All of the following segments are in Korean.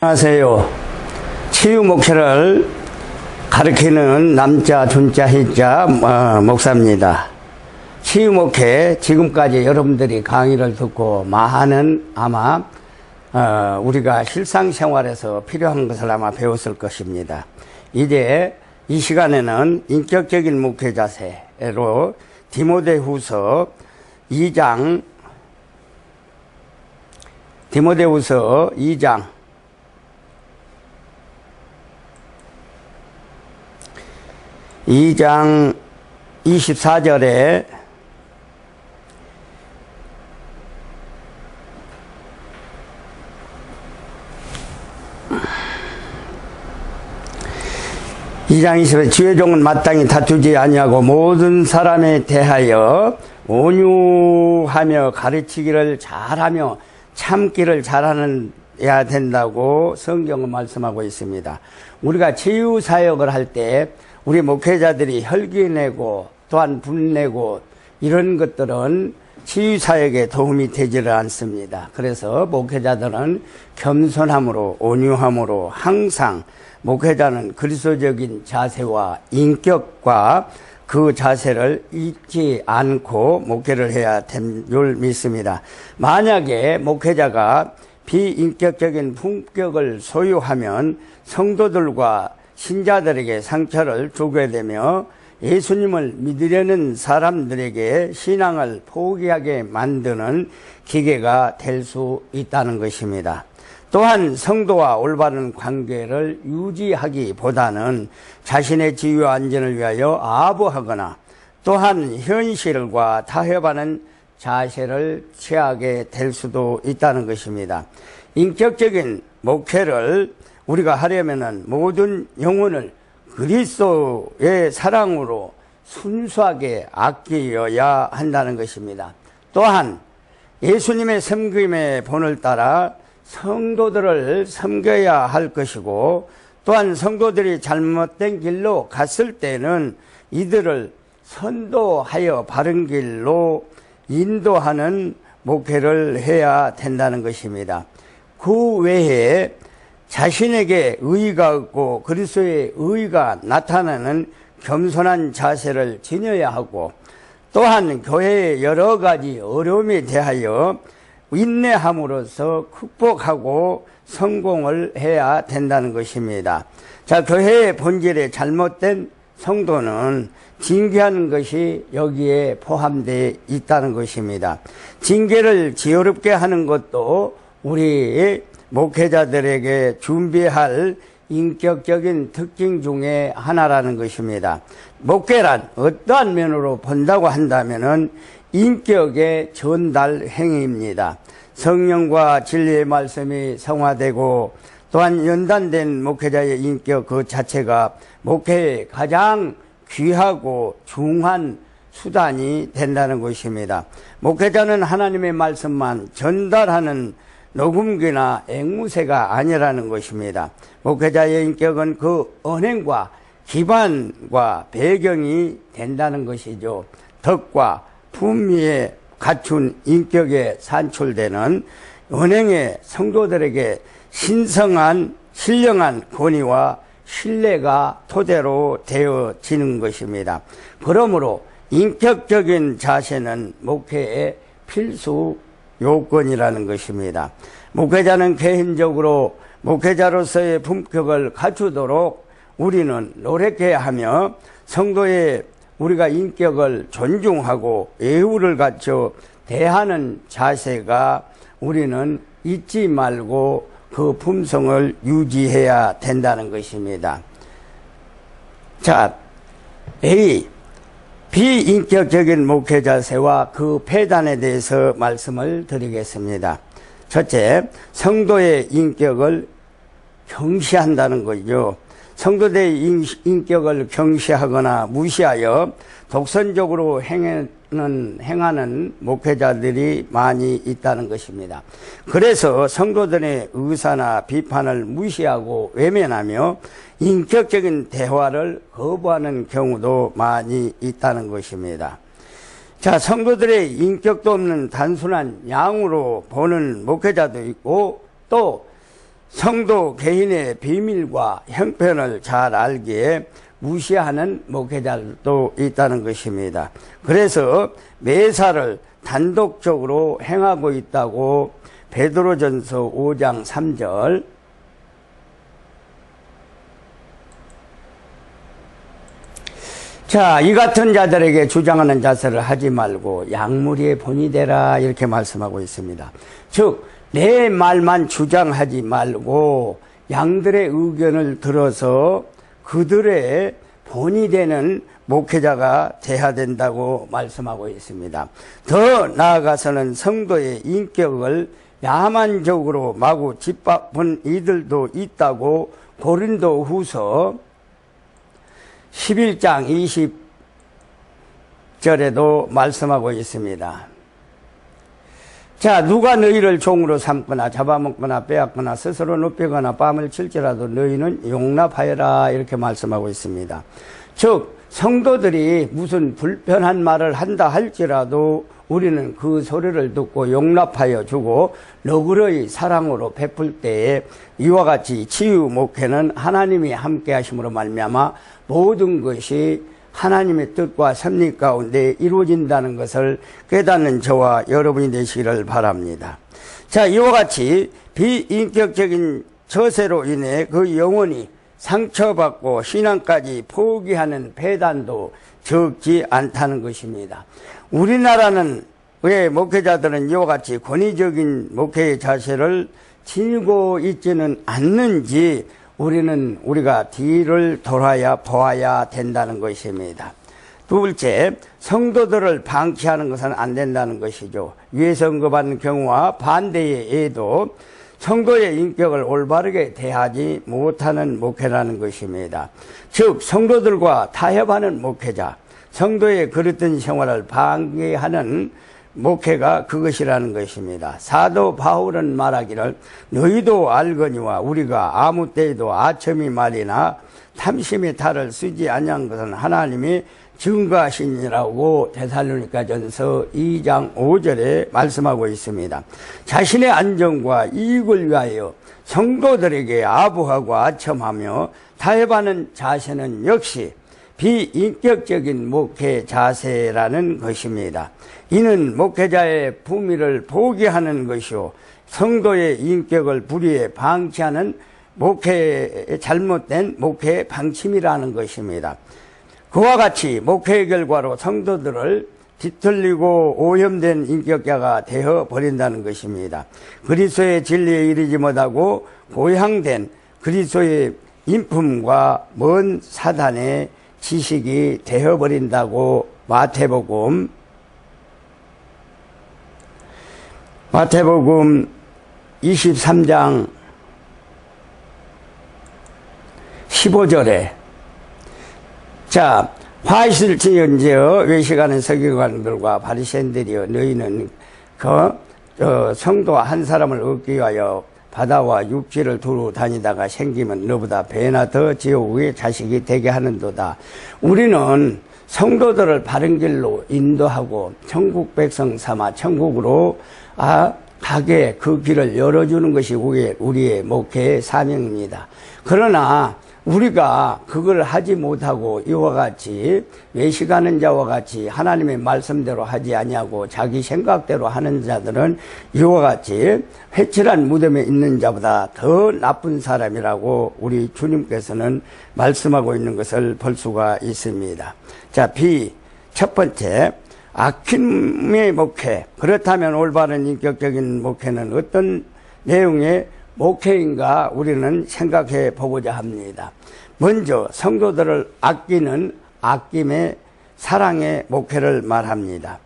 안녕하세요. 치유 목회를 가르치는 남자 준자 희자 목사입니다. 치유 목회 지금까지 여러분들이 강의를 듣고 많은 아마 우리가 실상생활에서 필요한 것을 아마 배웠을 것입니다. 이제 이 시간에는 인격적인 목회 자세로 디모데후서 2장 24절에 주의 종은 마땅히 다투지 아니하고 모든 사람에 대하여 온유하며 가르치기를 잘하며 참기를 잘해야 된다고 성경은 말씀하고 있습니다. 우리가 치유 사역을 할 때 우리 목회자들이 혈기내고 또한 분내고 이런 것들은 치유 사역에 도움이 되지를 않습니다. 그래서 목회자들은 겸손함으로 온유함으로 항상 목회자는 그리스도적인 자세와 인격과 그 자세를 잊지 않고 목회를 해야 됨 줄 믿습니다. 만약에 목회자가 비인격적인 품격을 소유하면 성도들과 신자들에게 상처를 주게 되며 예수님을 믿으려는 사람들에게 신앙을 포기하게 만드는 기계가 될 수 있다는 것입니다. 또한 성도와 올바른 관계를 유지하기보다는 자신의 지위와 안전을 위하여 아부하거나 또한 현실과 타협하는 자세를 취하게 될 수도 있다는 것입니다. 인격적인 목회를 우리가 하려면 모든 영혼을 그리스도의 사랑으로 순수하게 아끼어야 한다는 것입니다. 또한 예수님의 섬김의 본을 따라 성도들을 섬겨야 할 것이고 또한 성도들이 잘못된 길로 갔을 때는 이들을 선도하여 바른 길로 인도하는 목회를 해야 된다는 것입니다. 그 외에 자신에게 의의가 없고 그리스도의 의의가 나타나는 겸손한 자세를 지녀야 하고 또한 교회의 여러 가지 어려움에 대하여 인내함으로써 극복하고 성공을 해야 된다는 것입니다. 자, 교회의 본질에 잘못된 성도는 징계하는 것이 여기에 포함되어 있다는 것입니다. 징계를 지혜롭게 하는 것도 우리 목회자들에게 준비할 인격적인 특징 중에 하나라는 것입니다. 목회란 어떠한 면으로 본다고 한다면은 인격의 전달 행위입니다. 성령과 진리의 말씀이 성화되고 또한 연단된 목회자의 인격 그 자체가 목회의 가장 귀하고 중요한 수단이 된다는 것입니다. 목회자는 하나님의 말씀만 전달하는 녹음기나 앵무새가 아니라는 것입니다. 목회자의 인격은 그 언행과 기반과 배경이 된다는 것이죠. 덕과 품위에 갖춘 인격에 산출되는 언행의 성도들에게 신성한 신령한 권위와 신뢰가 토대로 되어지는 것입니다. 그러므로 인격적인 자세는 목회의 필수 요건이라는 것입니다. 목회자는 개인적으로 목회자로서의 품격을 갖추도록 우리는 노력해야 하며 성도의 우리가 인격을 존중하고 예우를 갖춰 대하는 자세가 우리는 잊지 말고 그 품성을 유지해야 된다는 것입니다. 자, A. 비인격적인 목회 자세와 그 폐단에 대해서 말씀을 드리겠습니다. 첫째, 성도의 인격을 경시한다는 거죠. 성도들의 인격을 경시하거나 무시하여 독선적으로 행하는 목회자들이 많이 있다는 것입니다. 그래서 성도들의 의사나 비판을 무시하고 외면하며 인격적인 대화를 거부하는 경우도 많이 있다는 것입니다. 자, 성도들의 인격도 없는 단순한 양으로 보는 목회자도 있고 또 성도 개인의 비밀과 형편을 잘 알기에 무시하는 목회자들도 있다는 것입니다. 그래서 매사를 단독적으로 행하고 있다고 베드로전서 5장 3절 자, 이 같은 자들에게 주장하는 자세를 하지 말고 양무리의 본이 되라 이렇게 말씀하고 있습니다. 즉, 내 말만 주장하지 말고 양들의 의견을 들어서 그들의 본이 되는 목회자가 돼야 된다고 말씀하고 있습니다. 더 나아가서는 성도의 인격을 야만적으로 마구 짓밟은 이들도 있다고 고린도 후서 11장 20절에도 말씀하고 있습니다. 자, 누가 너희를 종으로 삼거나 잡아먹거나 빼앗거나 스스로 눕히거나 뺨을 칠지라도 너희는 용납하여라 이렇게 말씀하고 있습니다. 즉 성도들이 무슨 불편한 말을 한다 할지라도 우리는 그 소리를 듣고 용납하여 주고 너그러이 사랑으로 베풀 때에 이와 같이 치유 목회는 하나님이 함께 하심으로 말미암아 모든 것이 하나님의 뜻과 섭리 가운데 이루어진다는 것을 깨닫는 저와 여러분이 되시기를 바랍니다. 자, 이와 같이 비인격적인 처세로 인해 그 영혼이 상처받고 신앙까지 포기하는 배단도 적지 않다는 것입니다. 우리나라는 왜 목회자들은 이와 같이 권위적인 목회의 자세를 지니고 있지는 않는지 우리가 뒤를 돌아야 보아야 된다는 것입니다. 둘째, 성도들을 방치하는 것은 안 된다는 것이죠. 위에서 언급한 경우와 반대의 예도 성도의 인격을 올바르게 대하지 못하는 목회라는 것입니다. 즉 성도들과 타협하는 목회자, 성도의 그릇된 생활을 방해하는 목회가 그것이라는 것입니다. 사도 바울은 말하기를 너희도 알거니와 우리가 아무 때에도 아첨이 말이나 탐심의 탈을 쓰지 아니한 것은 하나님이 증거하시니라고 데살로니가전서 2장 5절에 말씀하고 있습니다. 자신의 안정과 이익을 위하여 성도들에게 아부하고 아첨하며 타협하는 자세는 역시 비인격적인 목회 자세라는 것입니다. 이는 목회자의 품위를 포기하는 것이요 성도의 인격을 불의에 방치하는 잘못된 목회 방침이라는 것입니다. 그와 같이 목회의 결과로 성도들을 뒤틀리고 오염된 인격자가 되어 버린다는 것입니다. 그리스도의 진리에 이르지 못하고 고향된 그리스도의 인품과 먼 사단의 지식이 되어버린다고 마태복음 23장 15절에 자, 화이슬지언제여 외식하는 서기관들과 바리새인들이여 너희는 성도 한 사람을 얻기 위하여 바다와 육지를 두루 다니다가 생기면 너보다 배나 더 지옥의 자식이 되게 하는도다. 우리는 성도들을 바른 길로 인도하고 천국 백성 삼아 천국으로 가게 그 길을 열어주는 것이 우리의 목회의 사명입니다. 그러나 우리가 그걸 하지 못하고 이와 같이 외식하는 자와 같이 하나님의 말씀대로 하지 아니하고 자기 생각대로 하는 자들은 이와 같이 회칠한 무덤에 있는 자보다 더 나쁜 사람이라고 우리 주님께서는 말씀하고 있는 것을 볼 수가 있습니다. 자, 첫 번째, 아킴의 목회. 그렇다면 올바른 인격적인 목회는 어떤 내용의 목회인가 우리는 생각해 보고자 합니다. 먼저 성도들을 아끼는 아낌의 사랑의 목회를 말합니다.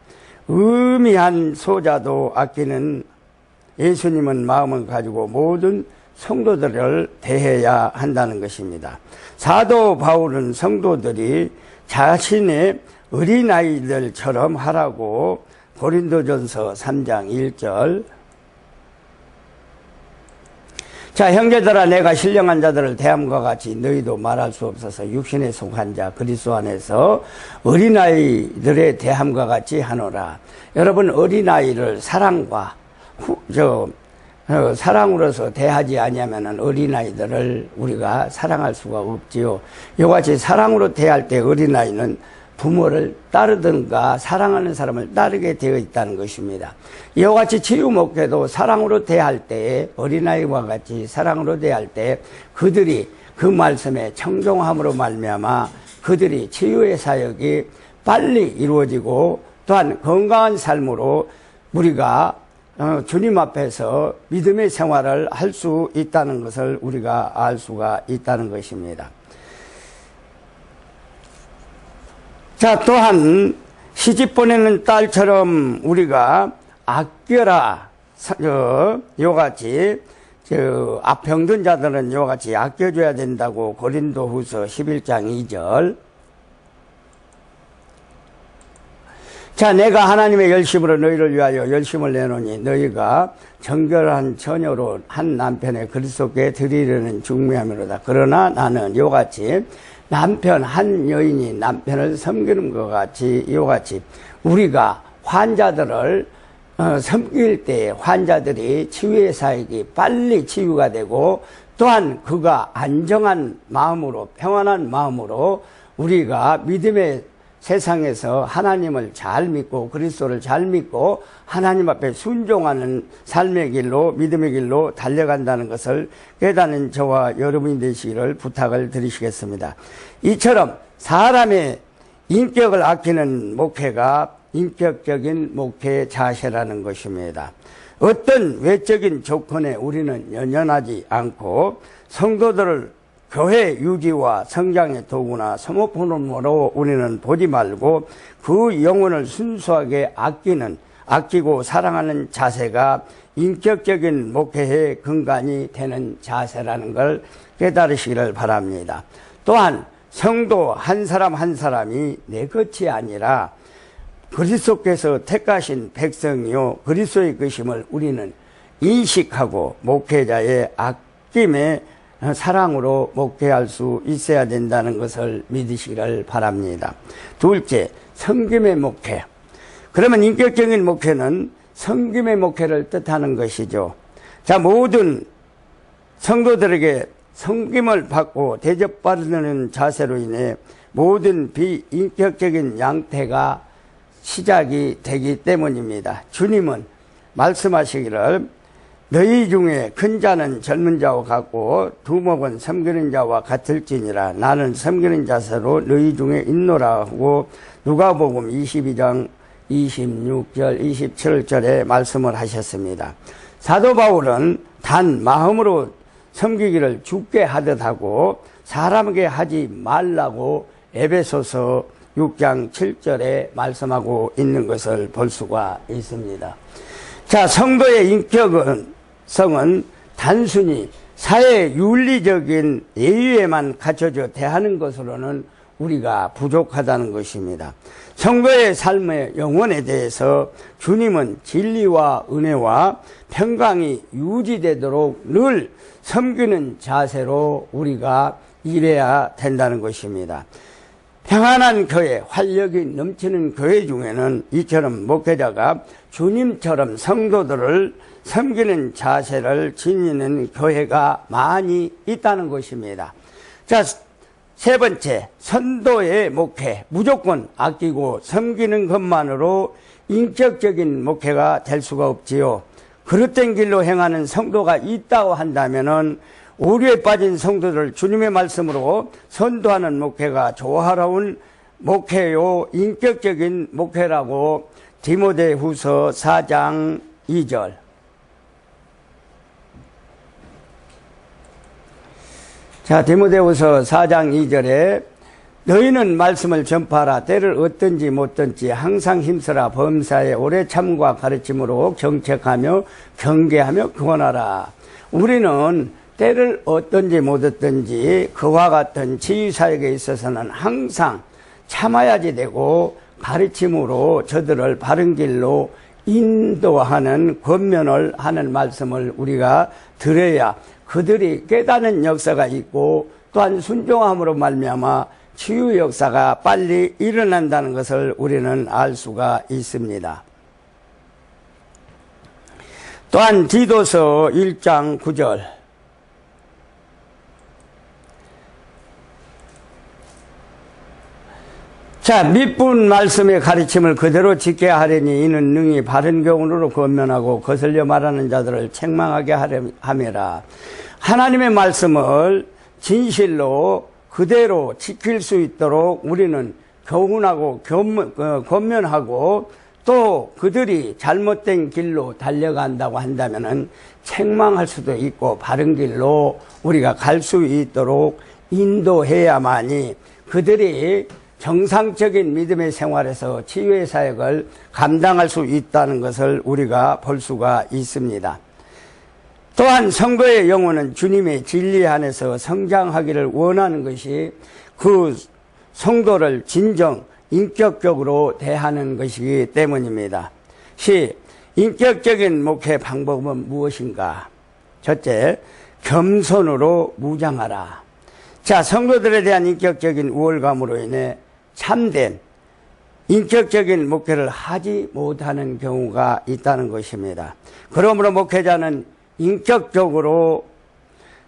의미한 소자도 아끼는 예수님은 마음을 가지고 모든 성도들을 대해야 한다는 것입니다. 사도 바울은 성도들이 자신의 어린아이들처럼 하라고 고린도전서 3장 1절 자, 형제들아 내가 신령한 자들을 대함과 같이 너희도 말할 수 없어서 육신에 속한 자 그리스도 안에서 어린아이들의 대함과 같이 하노라. 여러분 어린아이를 사랑과 사랑으로서 대하지 아니하면 어린아이들을 우리가 사랑할 수가 없지요. 이같이 사랑으로 대할 때 어린아이는 부모를 따르든가 사랑하는 사람을 따르게 되어 있다는 것입니다. 이와 같이 치유 목회도 사랑으로 대할 때에 어린아이와 같이 사랑으로 대할 때 그들이 그 말씀에 청종함으로 말미암아 그들이 치유의 사역이 빨리 이루어지고 또한 건강한 삶으로 우리가 주님 앞에서 믿음의 생활을 할 수 있다는 것을 우리가 알 수가 있다는 것입니다. 자, 또한 시집 보내는 딸처럼 우리가 아껴라. 요같이 병든 자들은 요같이 아껴줘야 된다고 고린도후서 11장 2절. 자, 내가 하나님의 열심으로 너희를 위하여 열심을 내노니 너희가 정결한 처녀로 한 남편의 그리스도께 드리려는 중매함이로다. 그러나 나는 요같이 남편 한 여인이 남편을 섬기는 것 같이 요같이 우리가 환자들을 섬길 때 환자들이 치유의 사역이 빨리 치유가 되고 또한 그가 안정한 마음으로 평안한 마음으로 우리가 믿음의 세상에서 하나님을 잘 믿고 그리스도를 잘 믿고 하나님 앞에 순종하는 삶의 길로 믿음의 길로 달려간다는 것을 깨닫는 저와 여러분이 되시기를 부탁을 드리시겠습니다. 이처럼 사람의 인격을 아끼는 목회가 인격적인 목회의 자세라는 것입니다. 어떤 외적인 조건에 우리는 연연하지 않고 성도들을 교회 유지와 성장의 도구나 소모품으로 우리는 보지 말고 그 영혼을 순수하게 아끼고 사랑하는 자세가 인격적인 목회의 근간이 되는 자세라는 걸 깨달으시기를 바랍니다. 또한 성도 한 사람 한 사람이 내 것이 아니라 그리스도께서 택하신 백성이요 그리스도의 것임을 우리는 인식하고 목회자의 아낌에 사랑으로 목회할 수 있어야 된다는 것을 믿으시기를 바랍니다. 둘째, 섬김의 목회. 그러면 인격적인 목회는 섬김의 목회를 뜻하는 것이죠. 자, 모든 성도들에게 섬김을 받고 대접받는 자세로 인해 모든 비인격적인 양태가 시작이 되기 때문입니다. 주님은 말씀하시기를 너희 중에 큰 자는 젊은 자와 같고 두목은 섬기는 자와 같을지니라. 나는 섬기는 자세로 너희 중에 있노라 하고 누가복음 22장 26절 27절에 말씀을 하셨습니다. 사도 바울은 단 마음으로 섬기기를 주께 하듯 하고 사람에게 하지 말라고 에베소서 6장 7절에 말씀하고 있는 것을 볼 수가 있습니다. 자, 성도의 인격성은 단순히 사회 윤리적인 예의에만 갖춰져 대하는 것으로는 우리가 부족하다는 것입니다. 성도의 삶의 영혼에 대해서 주님은 진리와 은혜와 평강이 유지되도록 늘 섬기는 자세로 우리가 일해야 된다는 것입니다. 평안한 교회, 활력이 넘치는 교회 중에는 이처럼 목회자가 주님처럼 성도들을 섬기는 자세를 지니는 교회가 많이 있다는 것입니다. 자, 세 번째, 선도의 목회. 무조건 아끼고 섬기는 것만으로 인격적인 목회가 될 수가 없지요. 그릇된 길로 행하는 성도가 있다고 한다면은 오류에 빠진 성도들 주님의 말씀으로 선도하는 목회가 조화로운 목회요 인격적인 목회라고 디모데후서 4장 2절. 자, 디모데후서 4장 2절에 너희는 말씀을 전파하라. 때를 어떤지 못든지 항상 힘쓰라. 범사에 오래 참과 가르침으로 경책하며 경계하며 구원하라. 우리는 때를 어떤지 못했든지 그와 같은 치유사역에 있어서는 항상 참아야지 되고 가르침으로 저들을 바른 길로 인도하는 권면을 하는 말씀을 우리가 들어야 그들이 깨닫는 역사가 있고 또한 순종함으로 말미암아 치유 역사가 빨리 일어난다는 것을 우리는 알 수가 있습니다. 또한 디도서 1장 9절. 자, 밑분 말씀의 가르침을 그대로 지켜야 하려니 이는 능히 바른 교훈으로 권면하고 거슬려 말하는 자들을 책망하게 함이라. 하나님의 말씀을 진실로 그대로 지킬 수 있도록 우리는 교훈하고 권면하고 또 그들이 잘못된 길로 달려간다고 한다면은 책망할 수도 있고 바른 길로 우리가 갈 수 있도록 인도해야만이 그들이 정상적인 믿음의 생활에서 치유의 사역을 감당할 수 있다는 것을 우리가 볼 수가 있습니다. 또한 성도의 영혼은 주님의 진리 안에서 성장하기를 원하는 것이 그 성도를 진정 인격적으로 대하는 것이기 때문입니다. 인격적인 목회 방법은 무엇인가? 첫째, 겸손으로 무장하라. 자, 성도들에 대한 인격적인 우월감으로 인해 참된 인격적인 목회를 하지 못하는 경우가 있다는 것입니다. 그러므로 목회자는 인격적으로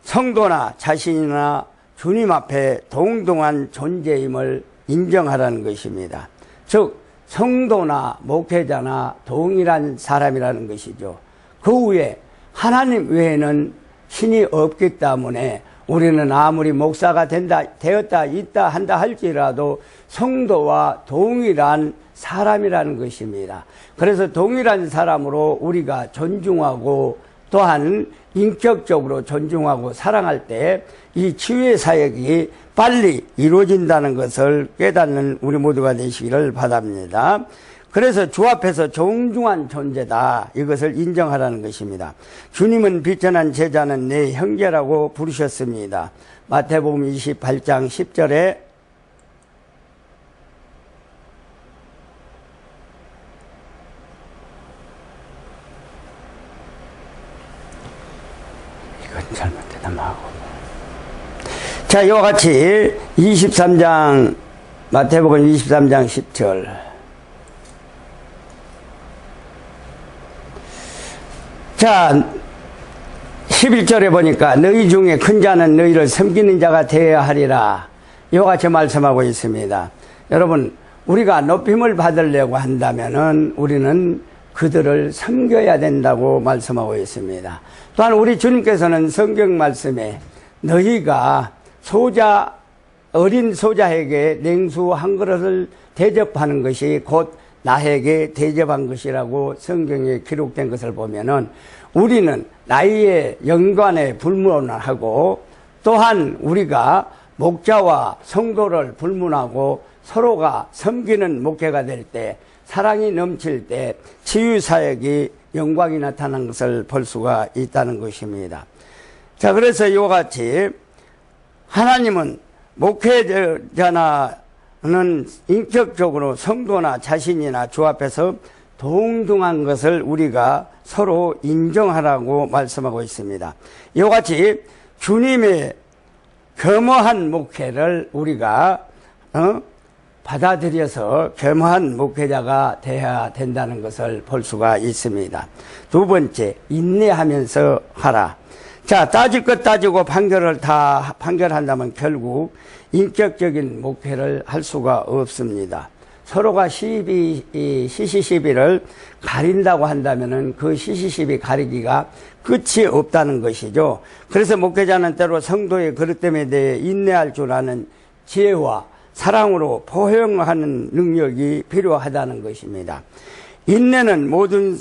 성도나 자신이나 주님 앞에 동등한 존재임을 인정하라는 것입니다. 즉 성도나 목회자나 동일한 사람이라는 것이죠. 그 외에 하나님 외에는 신이 없기 때문에 우리는 아무리 목사가 되었다 있다 한다 할지라도 성도와 동일한 사람이라는 것입니다. 그래서 동일한 사람으로 우리가 존중하고 또한 인격적으로 존중하고 사랑할 때 이 치유의 사역이 빨리 이루어진다는 것을 깨닫는 우리 모두가 되시기를 바랍니다. 그래서 주 앞에서 정중한 존재다, 이것을 인정하라는 것입니다. 주님은 비천한 제자는 내 형제라고 부르셨습니다. 마태복음 28장 10절에 이건 잘못되다 마고. 자, 이와 같이 23장 마태복음 23장 10절. 자, 11절에 보니까 너희 중에 큰 자는 너희를 섬기는 자가 되어야 하리라. 이와 같이 말씀하고 있습니다. 여러분, 우리가 높임을 받으려고 한다면은 우리는 그들을 섬겨야 된다고 말씀하고 있습니다. 또한 우리 주님께서는 성경 말씀에 너희가 어린 소자에게 냉수 한 그릇을 대접하는 것이 곧 나에게 대접한 것이라고 성경에 기록된 것을 보면은 우리는 나이의 연관에 불문하고 또한 우리가 목자와 성도를 불문하고 서로가 섬기는 목회가 될 때, 사랑이 넘칠 때 치유사역이 영광이 나타나는 것을 볼 수가 있다는 것입니다. 자, 그래서 이와 같이 하나님은 목회자는 인격적으로 성도나 자신이나 주 앞에서 동등한 것을 우리가 서로 인정하라고 말씀하고 있습니다. 이와 같이 주님의 겸허한 목회를 우리가 받아들여서 겸허한 목회자가 되어야 된다는 것을 볼 수가 있습니다. 두 번째, 인내하면서 하라. 자, 따질 것 따지고 판결한다면 결국 인격적인 목회를 할 수가 없습니다. 서로가 시시시비를 가린다고 한다면은 그 시시시비 가리기가 끝이 없다는 것이죠. 그래서 목회자는 때로 성도의 그릇됨에 대해 인내할 줄 아는 지혜와 사랑으로 포용하는 능력이 필요하다는 것입니다. 인내는 모든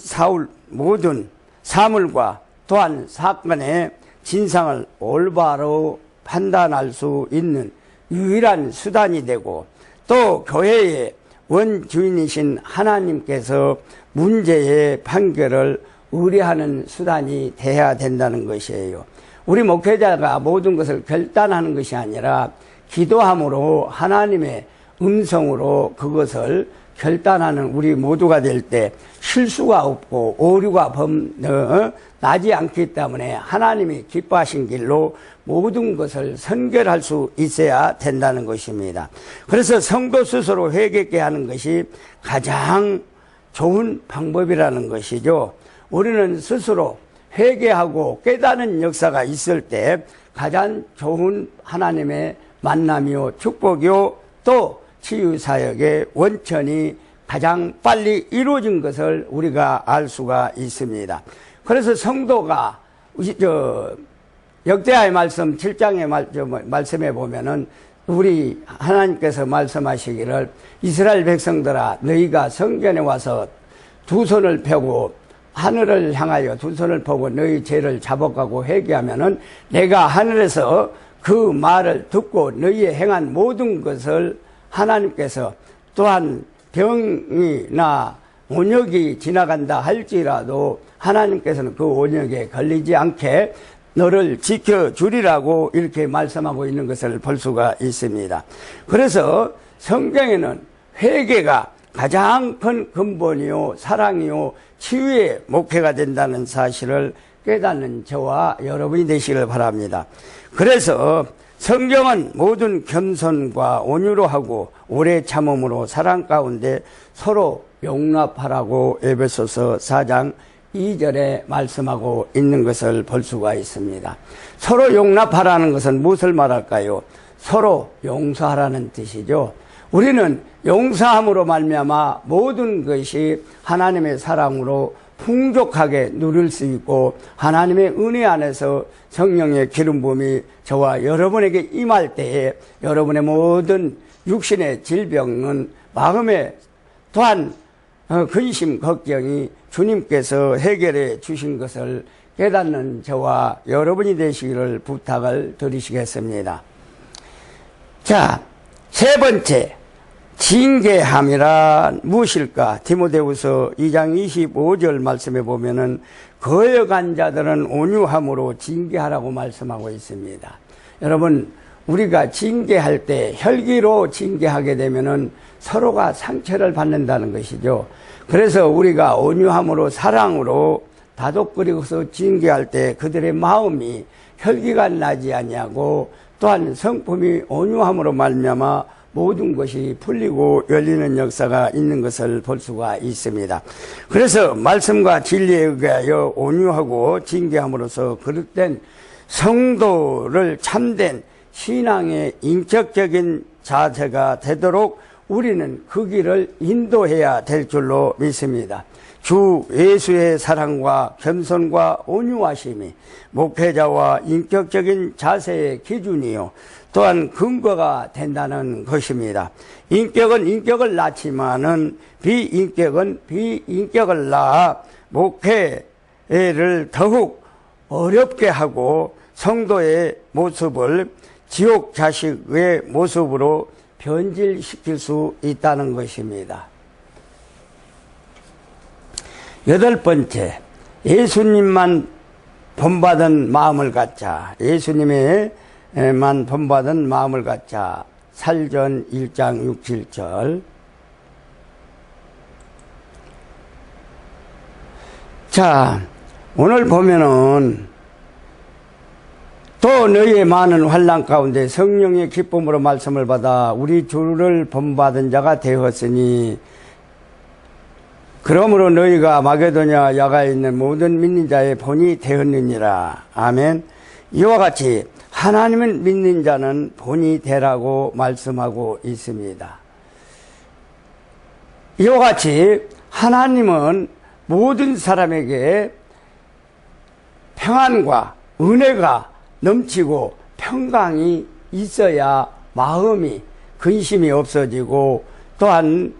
사물과 또한 사건의 진상을 올바로 판단할 수 있는 유일한 수단이 되고, 또 교회의 원주인이신 하나님께서 문제의 판결을 의뢰하는 수단이 되어야 된다는 것이에요. 우리 목회자가 모든 것을 결단하는 것이 아니라 기도함으로 하나님의 음성으로 그것을 결단하는 우리 모두가 될 때 실수가 없고 오류가 나지 않기 때문에 하나님이 기뻐하신 길로 모든 것을 선결할 수 있어야 된다는 것입니다. 그래서 성도 스스로 회개케 하는 것이 가장 좋은 방법이라는 것이죠. 우리는 스스로 회개하고 깨닫는 역사가 있을 때 가장 좋은 하나님의 만남이요 축복이요 또 치유사역의 원천이 가장 빨리 이루어진 것을 우리가 알 수가 있습니다. 그래서 성도가 역대하의 말씀 7장의 말씀에 보면은 우리 하나님께서 말씀하시기를 이스라엘 백성들아 너희가 성전에 와서 두 손을 펴고 하늘을 향하여 두 손을 펴고 너희 죄를 자복하고 회개하면은 내가 하늘에서 그 말을 듣고 너희의 행한 모든 것을 하나님께서 또한 병이나 온역이 지나간다 할지라도 하나님께서는 그 온역에 걸리지 않게 너를 지켜주리라고 이렇게 말씀하고 있는 것을 볼 수가 있습니다. 그래서 성경에는 회개가 가장 큰 근본이요 사랑이요 치유의 목회가 된다는 사실을 깨닫는 저와 여러분이 되시길 바랍니다. 그래서 성경은 모든 겸손과 온유로 하고 오래 참음으로 사랑 가운데 서로 용납하라고 에베소서 4장 2절에 말씀하고 있는 것을 볼 수가 있습니다. 서로 용납하라는 것은 무엇을 말할까요? 서로 용서하라는 뜻이죠. 우리는 용서함으로 말미암아 모든 것이 하나님의 사랑으로 풍족하게 누릴 수 있고 하나님의 은혜 안에서 성령의 기름 부음이 저와 여러분에게 임할 때에 여러분의 모든 육신의 질병은 마음에 또한 근심 걱정이 주님께서 해결해 주신 것을 깨닫는 저와 여러분이 되시기를 부탁을 드리시겠습니다. 자, 세 번째 징계함이란 무엇일까? 디모데후서 2장 25절 말씀에 보면은 거역한 자들은 온유함으로 징계하라고 말씀하고 있습니다. 여러분, 우리가 징계할 때 혈기로 징계하게 되면은 서로가 상처를 받는다는 것이죠. 그래서 우리가 온유함으로 사랑으로 다독거리고서 징계할 때 그들의 마음이 혈기가 나지 아니하고 또한 성품이 온유함으로 말미암아 모든 것이 풀리고 열리는 역사가 있는 것을 볼 수가 있습니다. 그래서 말씀과 진리에 의하여 온유하고 징계함으로써 그릇된 성도를 참된 신앙의 인격적인 자세가 되도록 우리는 그 길을 인도해야 될 줄로 믿습니다. 주 예수의 사랑과 겸손과 온유하심이 목회자와 인격적인 자세의 기준이요 또한 근거가 된다는 것입니다. 인격은 인격을 낳지만은 비인격은 비인격을 낳아 목회를 더욱 어렵게 하고 성도의 모습을 지옥 자식의 모습으로 변질시킬 수 있다는 것입니다. 여덟 번째, 예수님만 본받은 마음을 갖자. 예수님에만 본받은 마음을 갖자. 살전 1장 6, 7절. 자, 오늘 보면은 또 너희의 많은 환난 가운데 성령의 기쁨으로 말씀을 받아 우리 주를 본받은 자가 되었으니 그러므로 너희가 마게도냐 야가에 있는 모든 믿는 자의 본이 되었느니라. 아멘. 이와 같이 하나님을 믿는 자는 본이 되라고 말씀하고 있습니다. 이와 같이 하나님은 모든 사람에게 평안과 은혜가 넘치고 평강이 있어야 마음이 근심이 없어지고 또한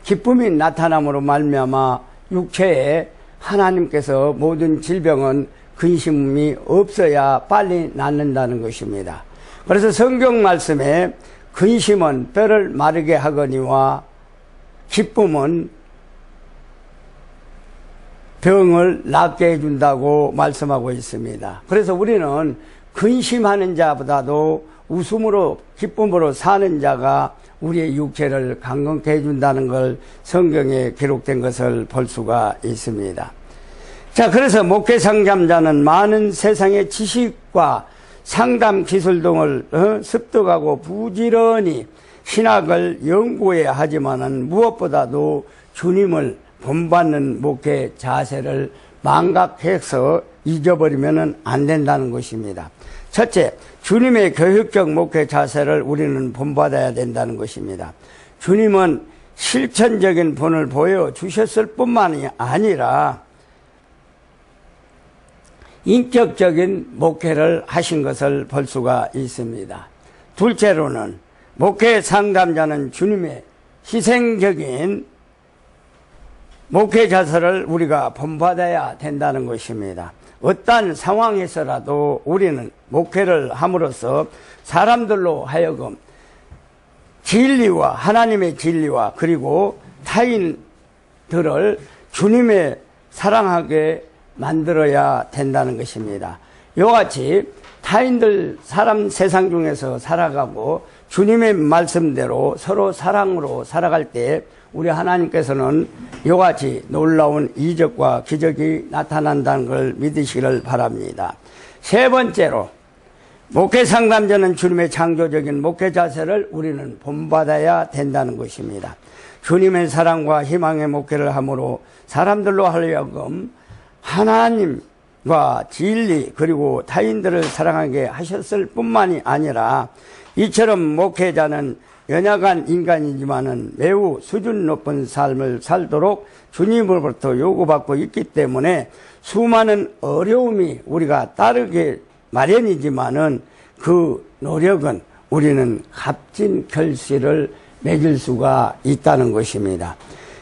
기쁨이 나타남으로 말미암아 육체에 하나님께서 모든 질병은 근심이 없어야 빨리 낫는다는 것입니다. 그래서 성경 말씀에 근심은 뼈를 마르게 하거니와 기쁨은 병을 낫게 해준다고 말씀하고 있습니다. 그래서 우리는 근심하는 자보다도 웃음으로 기쁨으로 사는 자가 우리의 육체를 강건케 해준다는 걸 성경에 기록된 것을 볼 수가 있습니다. 자, 그래서 목회 상담자는 많은 세상의 지식과 상담 기술 등을 습득하고 부지런히 신학을 연구해야 하지만은 무엇보다도 주님을 본받는 목회 자세를 망각해서 잊어버리면 안 된다는 것입니다. 첫째, 주님의 교육적 목회 자세를 우리는 본받아야 된다는 것입니다. 주님은 실천적인 본을 보여주셨을 뿐만이 아니라 인격적인 목회를 하신 것을 볼 수가 있습니다. 둘째로는 목회 상담자는 주님의 희생적인 목회 자세를 우리가 본받아야 된다는 것입니다. 어떠한 상황에서라도 우리는 목회를 함으로써 사람들로 하여금 진리와 하나님의 진리와 그리고 타인들을 주님의 사랑하게 만들어야 된다는 것입니다. 이와 같이 타인들 사람 세상 중에서 살아가고 주님의 말씀대로 서로 사랑으로 살아갈 때 우리 하나님께서는 이와 같이 놀라운 이적과 기적이 나타난다는 걸 믿으시기를 바랍니다. 세 번째로 목회 상담자는 주님의 창조적인 목회 자세를 우리는 본받아야 된다는 것입니다. 주님의 사랑과 희망의 목회를 함으로 사람들로 하여금 하나님과 진리 그리고 타인들을 사랑하게 하셨을 뿐만이 아니라 이처럼 목회자는 연약한 인간이지만은 매우 수준 높은 삶을 살도록 주님으로부터 요구받고 있기 때문에 수많은 어려움이 우리가 따르게 마련이지만은 그 노력은 우리는 값진 결실을 맺을 수가 있다는 것입니다.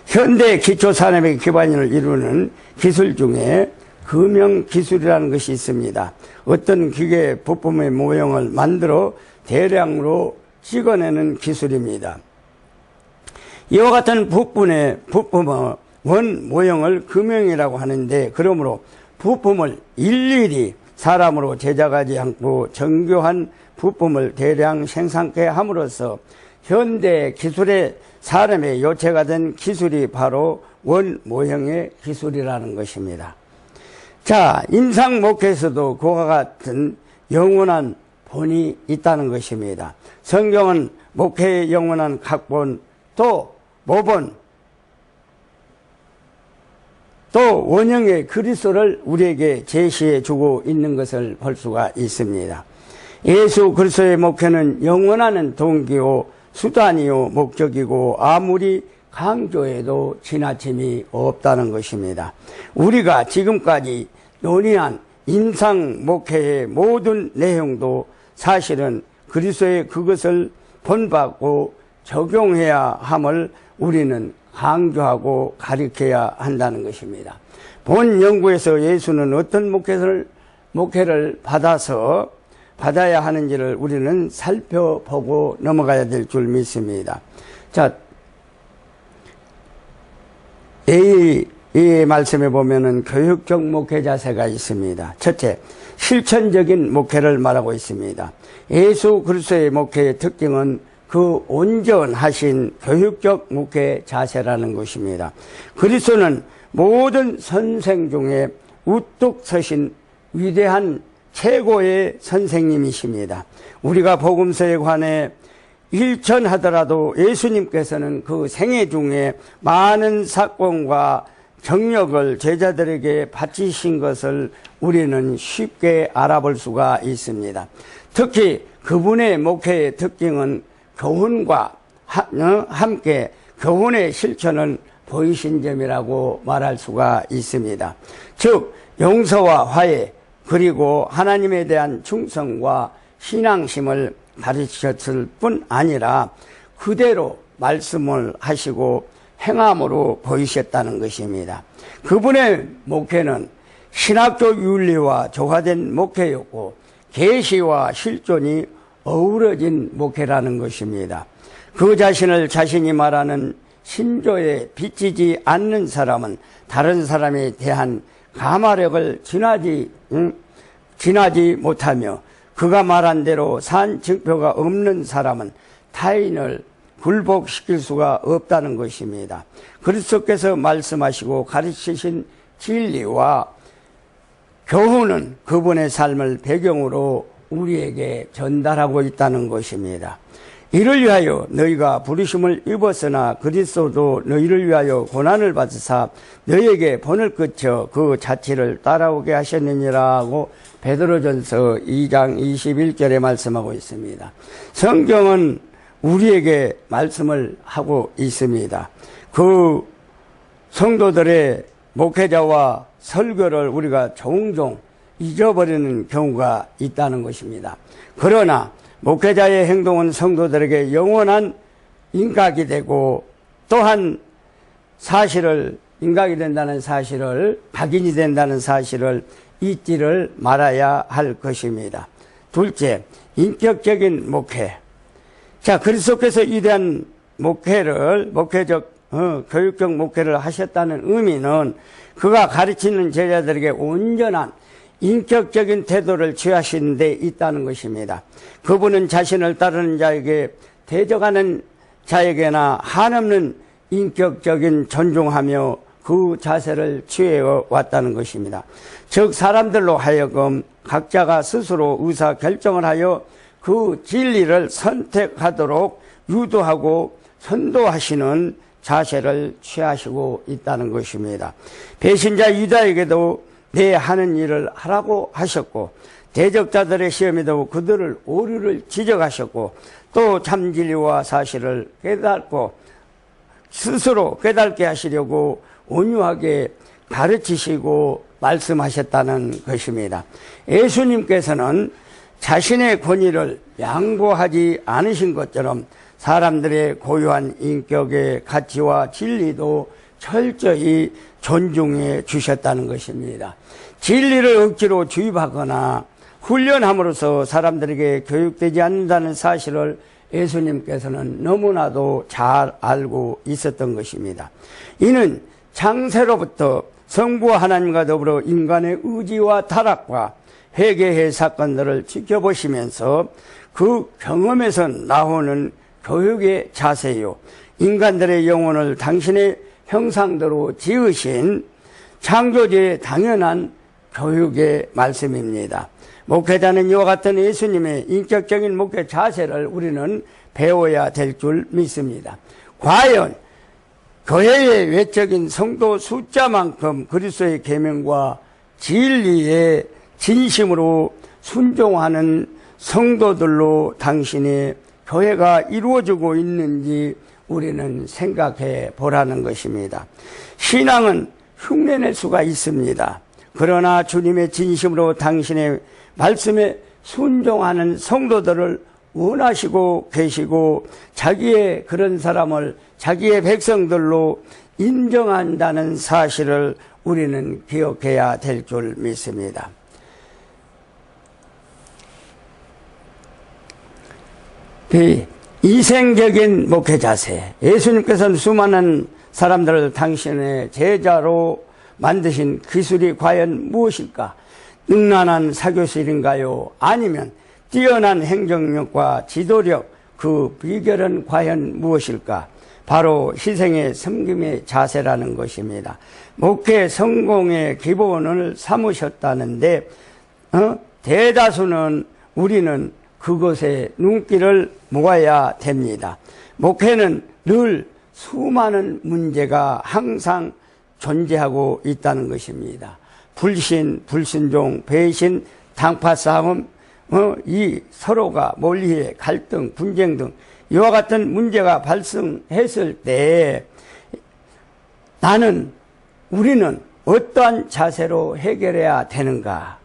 현대 기초산업의 기반을 이루는 기술 중에 금형기술이라는 것이 있습니다. 어떤 기계 부품의 모형을 만들어 대량으로 찍어내는 기술입니다. 이와 같은 부품의 원 모형을 금형이라고 하는데, 그러므로 부품을 일일이 사람으로 제작하지 않고 정교한 부품을 대량 생산케 함으로써 현대 기술의 사람의 요체가 된 기술이 바로 원 모형의 기술이라는 것입니다. 자, 임상 목회에서도 그와 같은 영원한 본이 있다는 것입니다. 성경은 목회의 영원한 각본, 또 모본, 또 원형의 그리스도를 우리에게 제시해 주고 있는 것을 볼 수가 있습니다. 예수 그리스도의 목회는 영원한 동기요 수단이요 목적이고 아무리 강조해도 지나침이 없다는 것입니다. 우리가 지금까지 논의한 임상 목회의 모든 내용도 사실은 그리스도의 그것을 본받고 적용해야 함을 우리는 강조하고 가르쳐야 한다는 것입니다. 본 연구에서 예수는 어떤 목회를 받아야 하는지를 우리는 살펴보고 넘어가야 될 줄 믿습니다. 자, 이 말씀에 보면은 교육적 목회 자세가 있습니다. 첫째, 실천적인 목회를 말하고 있습니다. 예수 그리스도의 목회의 특징은 그 온전하신 교육적 목회 자세라는 것입니다. 그리스도는 모든 선생 중에 우뚝 서신 위대한 최고의 선생님이십니다. 우리가 복음서에 관해 일천하더라도 예수님께서는 그 생애 중에 많은 사건과 정력을 제자들에게 바치신 것을 우리는 쉽게 알아볼 수가 있습니다. 특히 그분의 목회의 특징은 교훈과 함께 교훈의 실천을 보이신 점이라고 말할 수가 있습니다. 즉 용서와 화해 그리고 하나님에 대한 충성과 신앙심을 가르치셨을 뿐 아니라 그대로 말씀을 하시고 행함으로 보이셨다는 것입니다. 그분의 목회는 신학적 윤리와 조화된 목회였고 계시와 실존이 어우러진 목회라는 것입니다. 그 자신을 자신이 말하는 신조에 비치지 않는 사람은 다른 사람에 대한 가마력을 지나지 못하며 그가 말한 대로 산 증표가 없는 사람은 타인을 굴복시킬 수가 없다는 것입니다. 그리스도께서 말씀하시고 가르치신 진리와 교훈은 그분의 삶을 배경으로 우리에게 전달하고 있다는 것입니다. 이를 위하여 너희가 부르심을 입었으나 그리스도도 너희를 위하여 고난을 받으사 너희에게 본을 그쳐 그 자취를 따라오게 하셨느니라고 베드로전서 2장 21절에 말씀하고 있습니다. 성경은 우리에게 말씀을 하고 있습니다. 그 성도들의 목회자와 설교를 우리가 종종 잊어버리는 경우가 있다는 것입니다. 그러나 목회자의 행동은 성도들에게 영원한 인각이 되고 또한 인각이 된다는 사실을, 각인이 된다는 사실을 잊지를 말아야 할 것입니다. 둘째, 인격적인 목회. 자, 그리스도께서 이러한 교육적 목회를 하셨다는 의미는 그가 가르치는 제자들에게 온전한 인격적인 태도를 취하신 데 있다는 것입니다. 그분은 자신을 따르는 자에게 대적하는 자에게나 한없는 인격적인 존중하며 그 자세를 취해 왔다는 것입니다. 즉 사람들로 하여금 각자가 스스로 의사 결정을 하여 그 진리를 선택하도록 유도하고 선도하시는 자세를 취하시고 있다는 것입니다. 배신자 유다에게도 내 하는 일을 하라고 하셨고, 대적자들의 시험에도 그들을 오류를 지적하셨고, 또 참진리와 사실을 깨닫고 스스로 깨닫게 하시려고 온유하게 가르치시고 말씀하셨다는 것입니다. 예수님께서는 자신의 권위를 양보하지 않으신 것처럼 사람들의 고유한 인격의 가치와 진리도 철저히 존중해 주셨다는 것입니다. 진리를 억지로 주입하거나 훈련함으로써 사람들에게 교육되지 않는다는 사실을 예수님께서는 너무나도 잘 알고 있었던 것입니다. 이는 창세로부터 성부와 하나님과 더불어 인간의 의지와 타락과 회개의 사건들을 지켜보시면서 그 경험에서 나오는 교육의 자세요, 인간들의 영혼을 당신의 형상대로 지으신 창조주의 당연한 교육의 말씀입니다. 목회자는 이와 같은 예수님의 인격적인 목회 자세를 우리는 배워야 될 줄 믿습니다. 과연 교회의 외적인 성도 숫자만큼 그리스도의 계명과 진리에 진심으로 순종하는 성도들로 당신의 교회가 이루어지고 있는지 우리는 생각해 보라는 것입니다. 신앙은 흉내낼 수가 있습니다. 그러나 주님의 진심으로 당신의 말씀에 순종하는 성도들을 원하시고 계시고 자기의 그런 사람을 자기의 백성들로 인정한다는 사실을 우리는 기억해야 될 줄 믿습니다. 이생적인 목회 자세. 예수님께서는 수많은 사람들을 당신의 제자로 만드신 기술이 과연 무엇일까? 능란한 사교실인가요? 아니면 뛰어난 행정력과 지도력, 그 비결은 과연 무엇일까? 바로 희생의 섬김의 자세라는 것입니다. 목회 성공의 기본을 삼으셨다는데 대다수는 우리는 그것에 눈길을 모아야 됩니다. 목회는 늘 수많은 문제가 항상 존재하고 있다는 것입니다. 불신, 불순종, 배신, 당파 싸움, 이 서로가 몰리의 갈등, 분쟁 등 이와 같은 문제가 발생했을 때 우리는 어떠한 자세로 해결해야 되는가?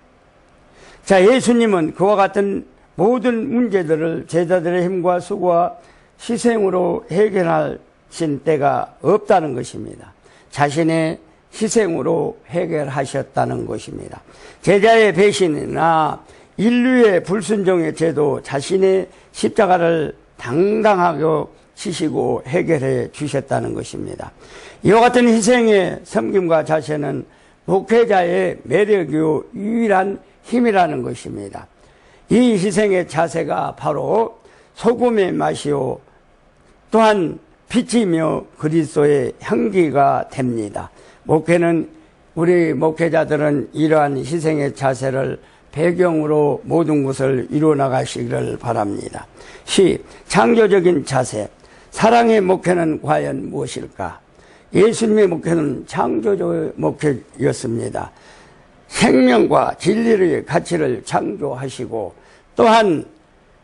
자, 예수님은 그와 같은 모든 문제들을 제자들의 힘과 수고와 희생으로 해결하신 때가 없다는 것입니다. 자신의 희생으로 해결하셨다는 것입니다. 제자의 배신이나 인류의 불순종의 죄도 자신의 십자가를 당당하게 지시고 해결해 주셨다는 것입니다. 이와 같은 희생의 섬김과 자세는 목회자의 매력이요 유일한 힘이라는 것입니다. 이 희생의 자세가 바로 소금의 맛이요 또한 빛이며 그리스도의 향기가 됩니다. 우리 목회자들은 이러한 희생의 자세를 배경으로 모든 것을 이루어 나가시기를 바랍니다. 창조적인 자세. 사랑의 목회는 과연 무엇일까? 예수님의 목회는 창조적 목회였습니다. 생명과 진리의 가치를 창조하시고 또한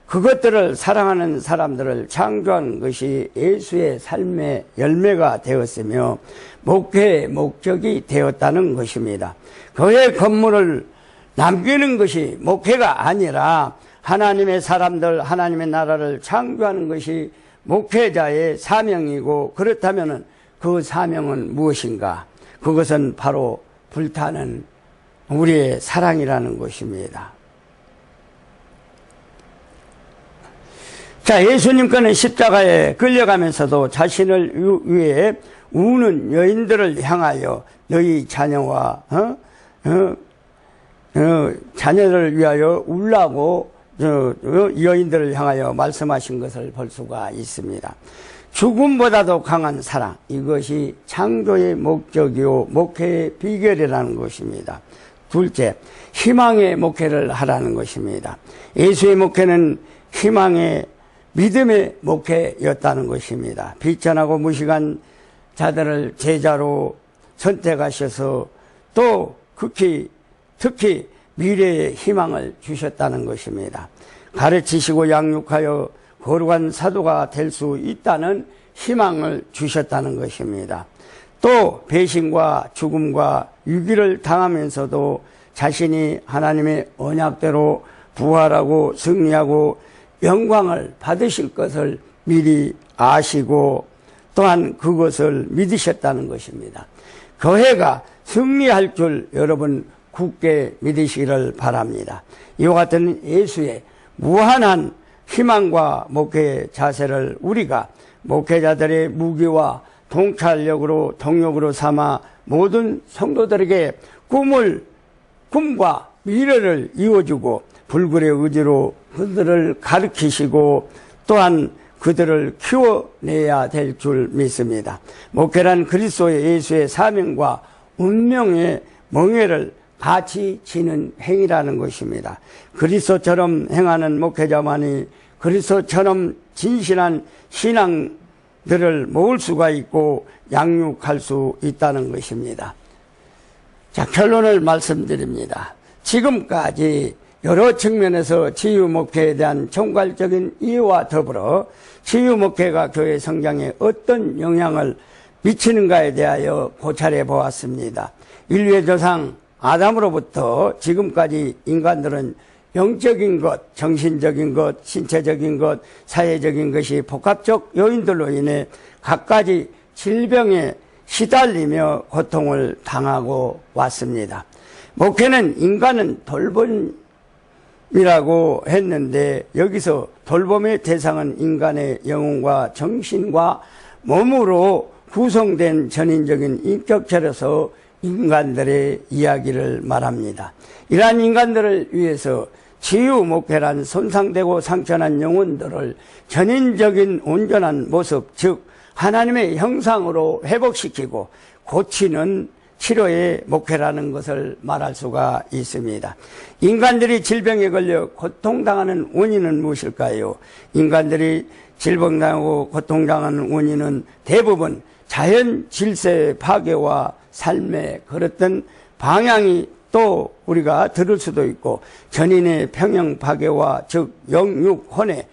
그것들을 사랑하는 사람들을 창조한 것이 예수의 삶의 열매가 되었으며 목회의 목적이 되었다는 것입니다. 그의 건물을 남기는 것이 목회가 아니라 하나님의 사람들, 하나님의 나라를 창조하는 것이 목회자의 사명이고, 그렇다면 그 사명은 무엇인가? 그것은 바로 불타는 우리의 사랑이라는 것입니다. 자, 예수님께는 십자가에 끌려가면서도 자신을 위해 우는 여인들을 향하여 너희 자녀와 자녀를 위하여 울라고 여인들을 향하여 말씀하신 것을 볼 수가 있습니다. 죽음보다도 강한 사랑, 이것이 창조의 목적이요 목회의 비결이라는 것입니다. 둘째, 희망의 목회를 하라는 것입니다. 예수의 목회는 희망의 믿음의 목회였다는 것입니다. 비천하고 무식한 자들을 제자로 선택하셔서 또 특히 미래의 희망을 주셨다는 것입니다. 가르치시고 양육하여 거룩한 사도가 될 수 있다는 희망을 주셨다는 것입니다. 또 배신과 죽음과 위기를 당하면서도 자신이 하나님의 언약대로 부활하고 승리하고 영광을 받으실 것을 미리 아시고 또한 그것을 믿으셨다는 것입니다. 교회가 승리할 줄 여러분 굳게 믿으시기를 바랍니다. 이와 같은 예수의 무한한 희망과 목회의 자세를 우리가 목회자들의 무기와 통찰력으로 동력으로 삼아 모든 성도들에게 꿈과 미래를 이어주고 불굴의 의지로 그들을 가르치시고 또한 그들을 키워내야 될 줄 믿습니다. 목회란 그리스도의 예수의 사명과 운명의 멍에를 같이 지는 행위라는 것입니다. 그리스도처럼 행하는 목회자만이 그리스도처럼 진실한 신앙들을 모을 수가 있고 양육할 수 있다는 것입니다. 자, 결론을 말씀드립니다. 지금까지 여러 측면에서 치유목회에 대한 총괄적인 이해와 더불어 치유목회가 교회 성장에 어떤 영향을 미치는가에 대하여 고찰해 보았습니다. 인류의 조상 아담으로부터 지금까지 인간들은 영적인 것, 정신적인 것, 신체적인 것, 사회적인 것이 복합적 요인들로 인해 갖가지 질병에 시달리며 고통을 당하고 왔습니다. 목회는 인간은 돌봄이라고 했는데 여기서 돌봄의 대상은 인간의 영혼과 정신과 몸으로 구성된 전인적인 인격체로서 인간들의 이야기를 말합니다. 이러한 인간들을 위해서 치유 목회란 손상되고 상처난 영혼들을 전인적인 온전한 모습, 즉 하나님의 형상으로 회복시키고 고치는 치료의 목회라는 것을 말할 수가 있습니다. 인간들이 질병에 걸려 고통당하는 원인은 무엇일까요? 인간들이 질병당하고 고통당하는 원인은 대부분 자연 질서의 파괴와 삶의 그랬던 방향이 또 우리가 들을 수도 있고 전인의 평형 파괴와 즉 영육혼의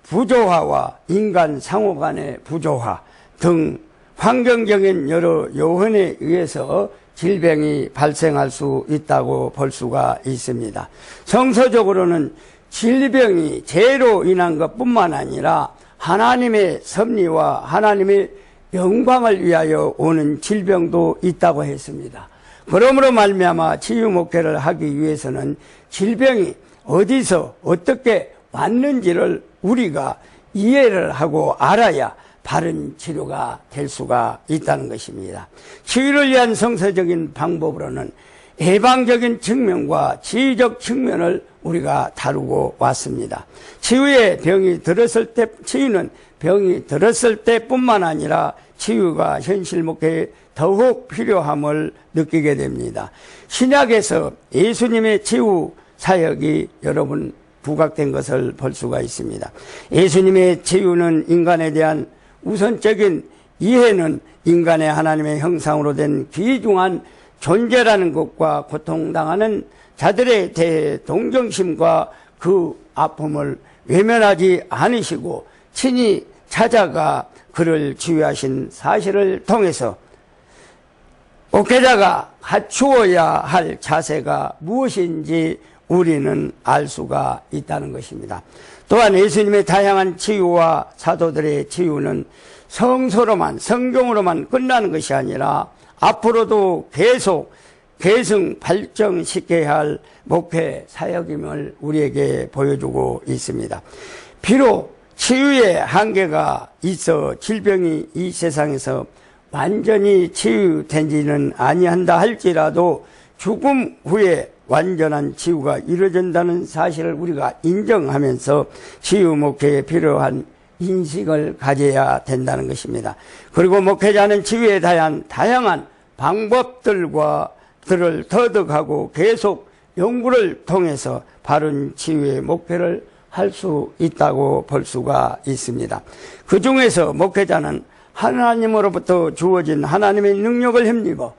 부조화와 인간 상호 간의 부조화 등 환경적인 여러 요인에 의해서 질병이 발생할 수 있다고 볼 수가 있습니다. 성서적으로는 질병이 죄로 인한 것뿐만 아니라 하나님의 섭리와 하나님의 영광을 위하여 오는 질병도 있다고 했습니다. 그러므로 말미암아 치유 목회를 하기 위해서는 질병이 어디서 어떻게 왔는지를 우리가 이해를 하고 알아야 바른 치료가 될 수가 있다는 것입니다. 치유를 위한 성서적인 방법으로는 예방적인 측면과 지휘적 측면을 우리가 다루고 왔습니다. 치유는 병이 들었을 때뿐만 아니라 치유가 현실 목회에 더욱 필요함을 느끼게 됩니다. 신약에서 예수님의 치유 사역이 여러분 부각된 것을 볼 수가 있습니다. 예수님의 치유는 인간에 대한 우선적인 이해는 인간의 하나님의 형상으로 된 귀중한 존재라는 것과 고통당하는 자들에 대해 동정심과 그 아픔을 외면하지 않으시고 친히 찾아가 그를 치유하신 사실을 통해서 목회자가 갖추어야 할 자세가 무엇인지 우리는 알 수가 있다는 것입니다. 또한 예수님의 다양한 치유와 사도들의 치유는 성경으로만 끝나는 것이 아니라 앞으로도 계속 계승 발전시켜야 할 목회 사역임을 우리에게 보여주고 있습니다. 비록 치유의 한계가 있어 질병이 이 세상에서 완전히 치유된지는 아니한다 할지라도 죽음 후에 완전한 치유가 이루어진다는 사실을 우리가 인정하면서 치유 목회에 필요한 인식을 가져야 된다는 것입니다. 그리고 목회자는 치유에 대한 다양한 방법들을 터득하고 계속 연구를 통해서 바른 치유의 목회를 할 수 있다고 볼 수가 있습니다. 그 중에서 목회자는 하나님으로부터 주어진 하나님의 능력을 힘입어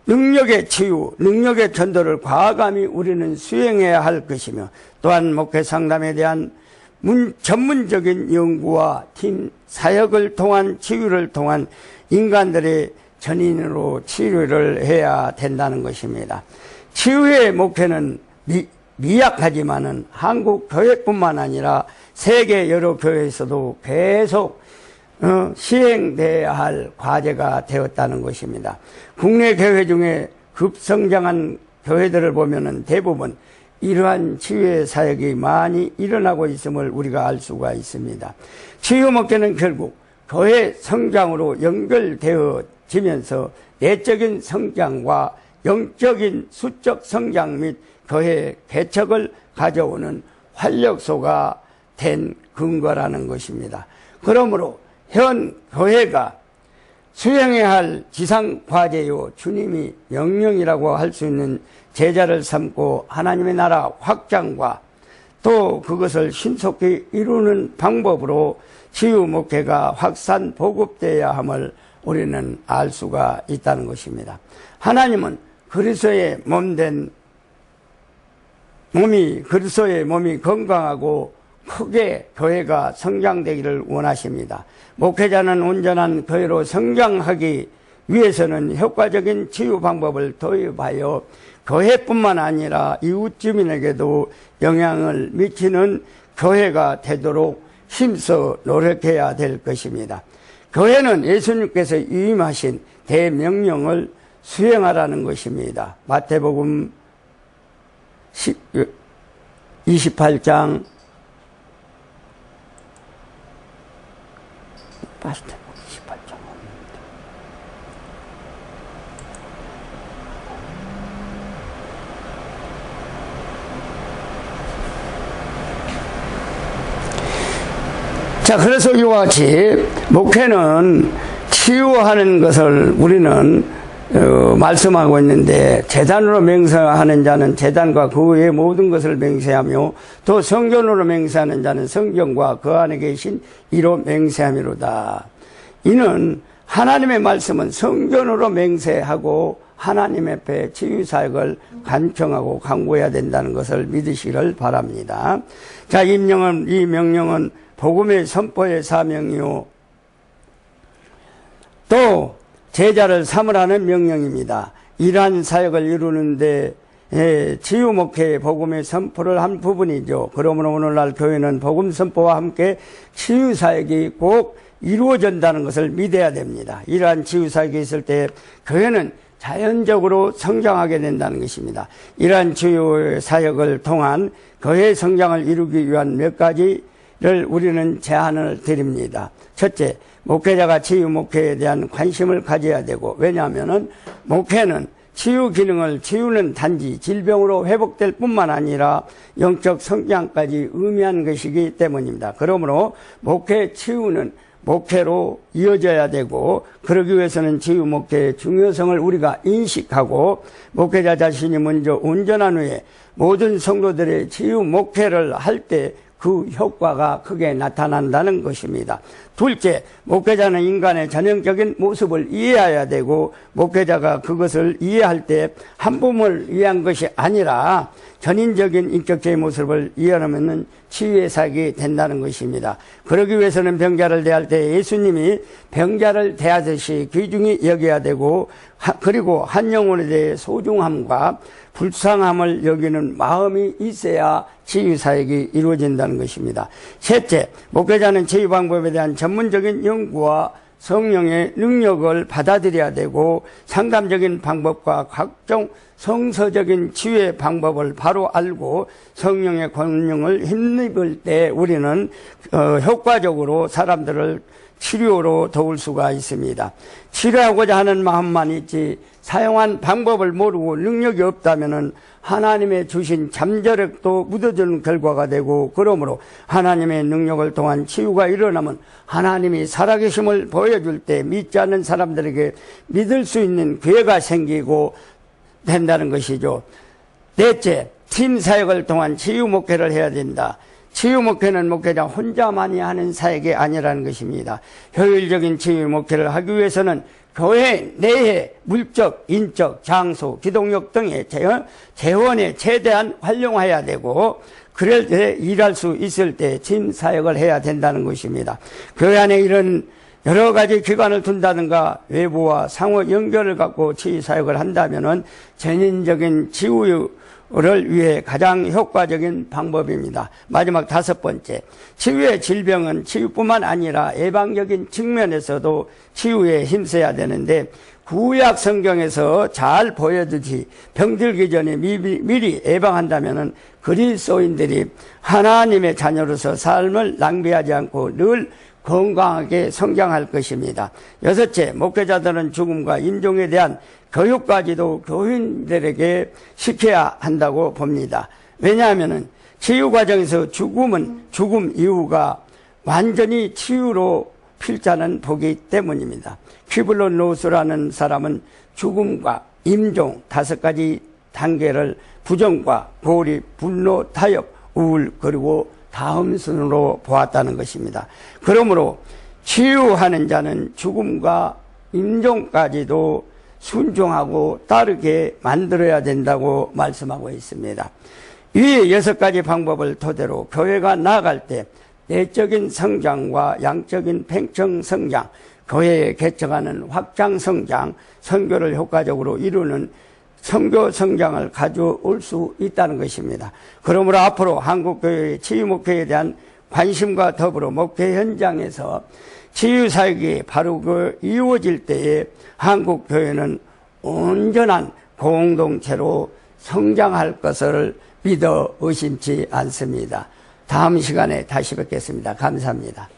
능력의 치유, 능력의 전도를 과감히 우리는 수행해야 할 것이며 또한 목회 상담에 대한 전문적인 연구와 팀 사역을 통한 치유를 통한 인간들의 전인으로 치료를 해야 된다는 것입니다. 치유의 목회는 미약하지만은 한국 교회뿐만 아니라 세계 여러 교회에서도 계속 시행돼야 할 과제가 되었다는 것입니다. 국내 교회 중에 급성장한 교회들을 보면은 대부분 이러한 치유의 사역이 많이 일어나고 있음을 우리가 알 수가 있습니다. 치유 목회는 결국 교회 성장으로 연결되어지면서 내적인 성장과 영적인 수적 성장 및 교회 개척을 가져오는 활력소가 된 근거라는 것입니다. 그러므로 현 교회가 수행해야 할 지상과제요 주님이 명령이라고 할 수 있는 제자를 삼고 하나님의 나라 확장과 또 그것을 신속히 이루는 방법으로 치유 목회가 확산 보급되어야 함을 우리는 알 수가 있다는 것입니다. 하나님은 그리스도의 몸이 건강하고 크게 교회가 성장되기를 원하십니다. 목회자는 온전한 교회로 성장하기 위해서는 효과적인 치유 방법을 도입하여 교회뿐만 아니라 이웃 주민에게도 영향을 미치는 교회가 되도록 힘써 노력해야 될 것입니다. 교회는 예수님께서 위임하신 대명령을 수행하라는 것입니다. 마태복음 28장 28장 자, 그래서 이와 같이 목회는 치유하는 것을 우리는 말씀하고 있는데 제단으로 맹세하는 자는 제단과 그 외의 모든 것을 맹세하며 또 성전으로 맹세하는 자는 성경과 그 안에 계신 이로 맹세함이로다. 이는 하나님의 말씀은 성전으로 맹세하고 하나님 앞에 치유사역을 간청하고 강구해야 된다는 것을 믿으시기를 바랍니다. 자, 이 명령은 복음의 선포의 사명이요 또 제자를 삼으라는 명령입니다. 이러한 사역을 이루는데 치유 목회의 복음의 선포를 한 부분이죠. 그러므로 오늘날 교회는 복음 선포와 함께 치유 사역이 꼭 이루어진다는 것을 믿어야 됩니다. 이러한 치유 사역이 있을 때 교회는 자연적으로 성장하게 된다는 것입니다. 이러한 치유 사역을 통한 교회의 성장을 이루기 위한 몇 가지를 우리는 제안을 드립니다. 첫째, 목회자가 치유 목회에 대한 관심을 가져야 되고, 왜냐하면은 목회는 치유 기능을 치유는 단지 질병으로 회복될 뿐만 아니라 영적 성장까지 의미하는 것이기 때문입니다. 그러므로 목회 치유는 목회로 이어져야 되고, 그러기 위해서는 치유 목회의 중요성을 우리가 인식하고 목회자 자신이 먼저 온전한 후에 모든 성도들의 치유 목회를 할 때 그 효과가 크게 나타난다는 것입니다. 둘째, 목회자는 인간의 전형적인 모습을 이해해야 되고, 목회자가 그것을 이해할 때 한 분을 위한 것이 아니라 전인적인 인격체의 모습을 이해하면 치유의 사역이 된다는 것입니다. 그러기 위해서는 병자를 대할 때 예수님이 병자를 대하듯이 귀중히 여겨야 되고, 그리고 한 영혼에 대해 소중함과 불쌍함을 여기는 마음이 있어야 치유 사역이 이루어진다는 것입니다. 셋째, 목회자는 치유 방법에 대한 전문적인 연구와 성령의 능력을 받아들여야 되고, 상담적인 방법과 각종 성서적인 치유의 방법을 바로 알고 성령의 권능을 힘입을 때 우리는 효과적으로 사람들을 치료로 도울 수가 있습니다. 치료하고자 하는 마음만 있지 사용한 방법을 모르고 능력이 없다면 하나님의 주신 잠재력도 묻어주는 결과가 되고, 그러므로 하나님의 능력을 통한 치유가 일어나면 하나님이 살아계심을 보여줄 때 믿지 않는 사람들에게 믿을 수 있는 기회가 생기고 된다는 것이죠. 넷째, 팀 사역을 통한 치유 목회를 해야 된다. 치유 목회는 목회자 혼자만이 하는 사역이 아니라는 것입니다. 효율적인 치유 목회를 하기 위해서는 교회 내에 물적, 인적, 장소, 기동력 등의 재원에 최대한 활용해야 되고, 그럴 때 일할 수 있을 때 팀 사역을 해야 된다는 것입니다. 교회 안에 이런 여러 가지 기관을 둔다든가 외부와 상호 연결을 갖고 치유 사역을 한다면은 전인적인 치유를 위해 가장 효과적인 방법입니다. 마지막 다섯 번째, 치유의 질병은 치유뿐만 아니라 예방적인 측면에서도 치유에 힘써야 되는데, 구약 성경에서 잘 보여주듯이 병들기 전에 미리 예방한다면은 그리스도인들이 하나님의 자녀로서 삶을 낭비하지 않고 늘 건강하게 성장할 것입니다. 여섯째, 목회자들은 죽음과 임종에 대한 교육까지도 교인들에게 시켜야 한다고 봅니다. 왜냐하면 치유 과정에서 죽음 이후가 완전히 치유로 필자는 보기 때문입니다. 퀴블론 로스라는 사람은 죽음과 임종 5가지 단계를 부정과 고립, 분노, 타협, 우울, 그리고 다음 순으로 보았다는 것입니다. 그러므로 치유하는 자는 죽음과 임종까지도 순종하고 따르게 만들어야 된다고 말씀하고 있습니다. 이 6가지 방법을 토대로 교회가 나아갈 때 내적인 성장과 양적인 팽창 성장, 교회에 개척하는 확장 성장, 선교를 효과적으로 이루는 선교 성장을 가져올 수 있다는 것입니다. 그러므로 앞으로 한국교회의 치유 목회에 대한 관심과 더불어 목회 현장에서 치유 사역이 바로 이루어질 때에 한국교회는 온전한 공동체로 성장할 것을 믿어 의심치 않습니다. 다음 시간에 다시 뵙겠습니다. 감사합니다.